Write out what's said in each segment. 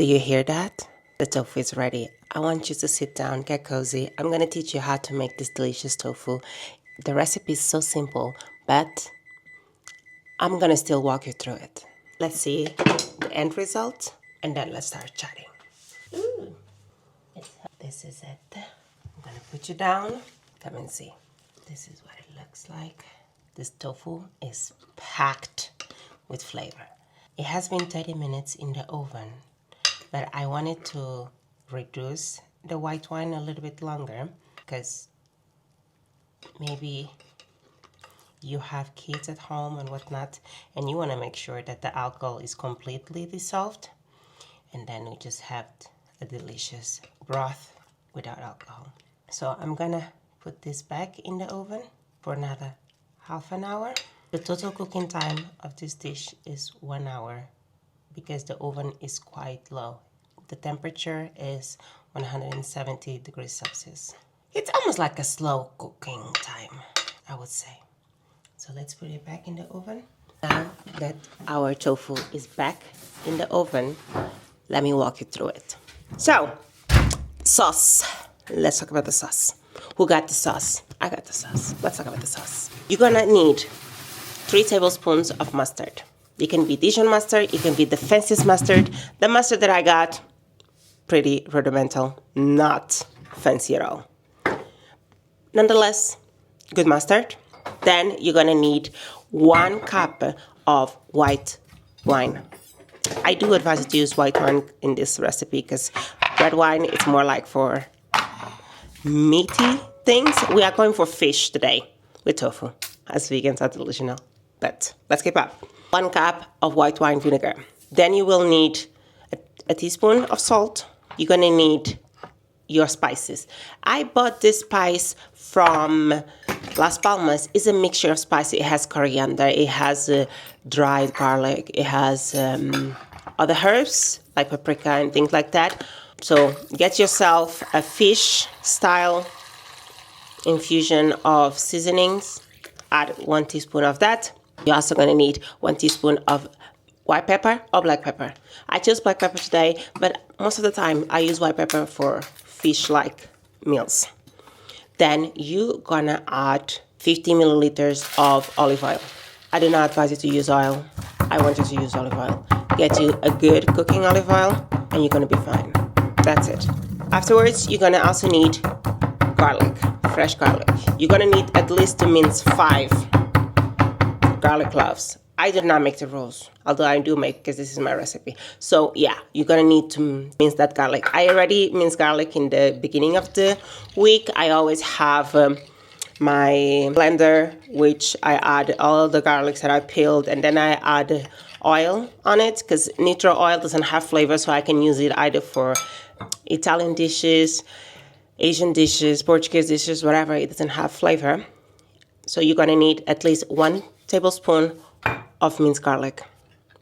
Do you hear that? The tofu is ready. I want you to sit down, get cozy. I'm going to teach you how to make this delicious tofu. The recipe is so simple, but I'm going to still walk you through it. Let's see the end result, and then let's start chatting. Ooh. This is it. I'm going to put you down. Come and see. This is what it looks like. This tofu is packed with flavor. It has been 30 minutes in the oven, but I wanted to reduce the white wine a little bit longer because maybe you have kids at home and whatnot, and you want to make sure that the alcohol is completely dissolved, and then we just have a delicious broth without alcohol. So I'm gonna put this back in the oven for another half an hour. The total cooking time of this dish is 1 hour because the oven is quite low. The temperature is 170 degrees Celsius. It's almost like a slow cooking time, I would say. So let's put it back in the oven. Now that our tofu is back in the oven, let me walk you through it. So, sauce. Let's talk about the sauce. Who got the sauce? I got the sauce. Let's talk about the sauce. You're gonna need 3 tablespoons of mustard. It can be Dijon mustard, it can be the fanciest mustard. The mustard that I got, pretty rudimental, not fancy at all. Nonetheless, good mustard. Then you're gonna need 1 cup of white wine. I do advise you to use white wine in this recipe because red wine is more like for meaty things. We are going for fish today with tofu, as vegans are delusional, but let's keep up. 1 cup of white wine vinegar. Then you will need a teaspoon of salt. You're gonna need your spices. I bought this spice from Las Palmas. It's a mixture of spices. It has coriander, it has dried garlic, it has other herbs like paprika and things like that. So get yourself a fish style infusion of seasonings. Add 1 teaspoon of that. You're also going to need 1 teaspoon of white pepper or black pepper. I chose black pepper today, but most of the time I use white pepper for fish-like meals. Then you're gonna add 50 milliliters of olive oil. I do not advise you to use oil. I want you to use olive oil. Get you a good cooking olive oil and you're gonna be fine. That's it. Afterwards, you're gonna also need garlic, fresh garlic. You're gonna need at least to mince 5 garlic cloves. I did not make the rules, although I do make because this is my recipe. So yeah, you're gonna need to mince that garlic. I already minced garlic in the beginning of the week. I always have my blender, which I add all the garlics that I peeled, and then I add oil on it because nitro oil doesn't have flavor, so I can use it either for Italian dishes, Asian dishes, Portuguese dishes, whatever. It doesn't have flavor. So you're gonna need at least 1 tablespoon of minced garlic.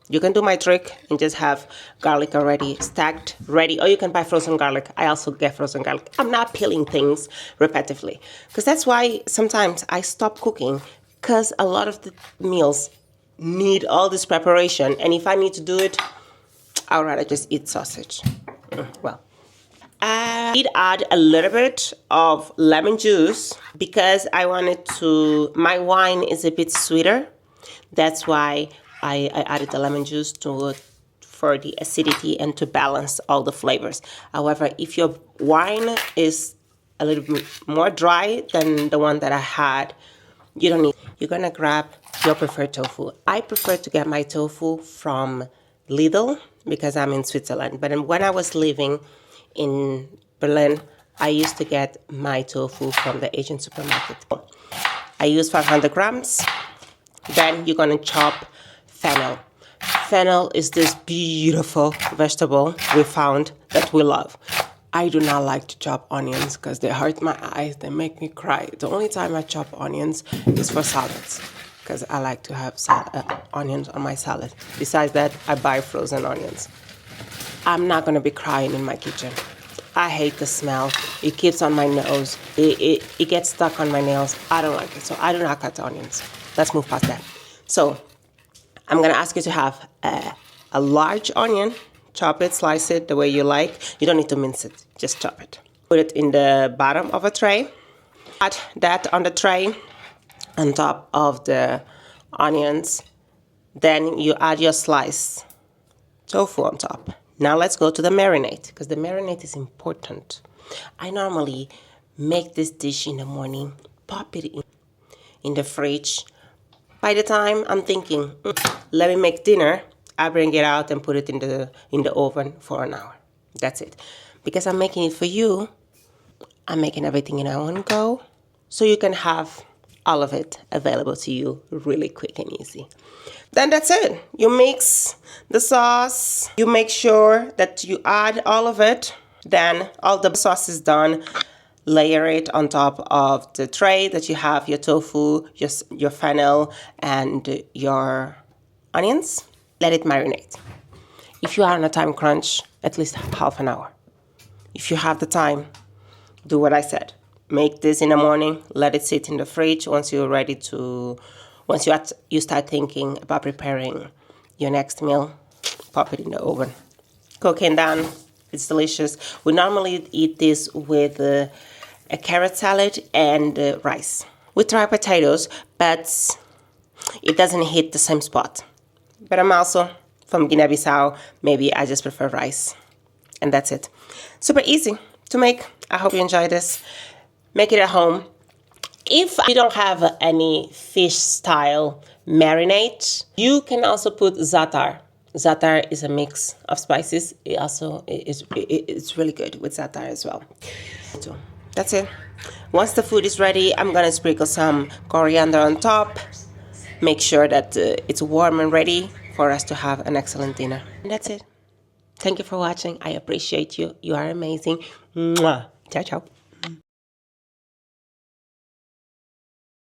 You can do my trick and just have garlic already stacked, ready, or you can buy frozen garlic. I also get frozen garlic. I'm not peeling things repetitively because that's why sometimes I stop cooking because a lot of the meals need all this preparation, and if I need to do it, I'd rather just eat sausage. Well, I did add a little bit of lemon juice because I wanted to, my wine is a bit sweeter. That's why I added the lemon juice for the acidity and to balance all the flavors. However, if your wine is a little bit more dry than the one that I had, you don't need. You're gonna grab your preferred tofu. I prefer to get my tofu from Lidl because I'm in Switzerland. But when I was living in Berlin, I used to get my tofu from the Asian supermarket. I use 500 grams. Then you're gonna chop fennel. Fennel is this beautiful vegetable we found that we love. I do not like to chop onions because they hurt my eyes, they make me cry. The only time I chop onions is for salads because I like to have onions on my salad. Besides that, I buy frozen onions. I'm not gonna be crying in my kitchen. I hate the smell. It keeps on my nose. It gets stuck on my nails. I don't like it, so I do not cut the onions. Let's move past that. So I'm gonna ask you to have a large onion chop it, slice it the way you like. You don't need to mince it, just chop it. Put it in the bottom of a tray. Add that on the tray on top of the onions. Then you add your sliced tofu on top. Now let's go to the marinade, because the marinade is important. I normally make this dish in the morning, pop it in the fridge. By the time I'm thinking, let me make dinner, I bring it out and put it in the oven for an hour. That's it. Because I'm making it for you, I'm making everything in one go, so you can have all of it available to you really quick and easy. Then that's it. You mix the sauce. You make sure that you add all of it. Then all the sauce is done. Layer it on top of the tray that you have your tofu, your fennel, and your onions. Let it marinate. If you are on a time crunch, at least half an hour. If you have the time, do what I said. Make this in the morning. Let it sit in the fridge. Once you're ready to, once you start thinking about preparing your next meal, pop it in the oven. Cooking done. It's delicious. We normally eat this with a carrot salad and rice. We try potatoes, but it doesn't hit the same spot. But I'm also from Guinea-Bissau. Maybe I just prefer rice. And that's it. Super easy to make. I hope you enjoy this. Make it at home. If you don't have any fish style marinade, you can also put za'atar. Za'atar is a mix of spices. It's really good with za'atar as well. So that's it. Once the food is ready, I'm gonna sprinkle some coriander on top. Make sure that it's warm and ready for us to have an excellent dinner. And that's it. Thank you for watching. I appreciate you. You are amazing. Mwah. Ciao, ciao.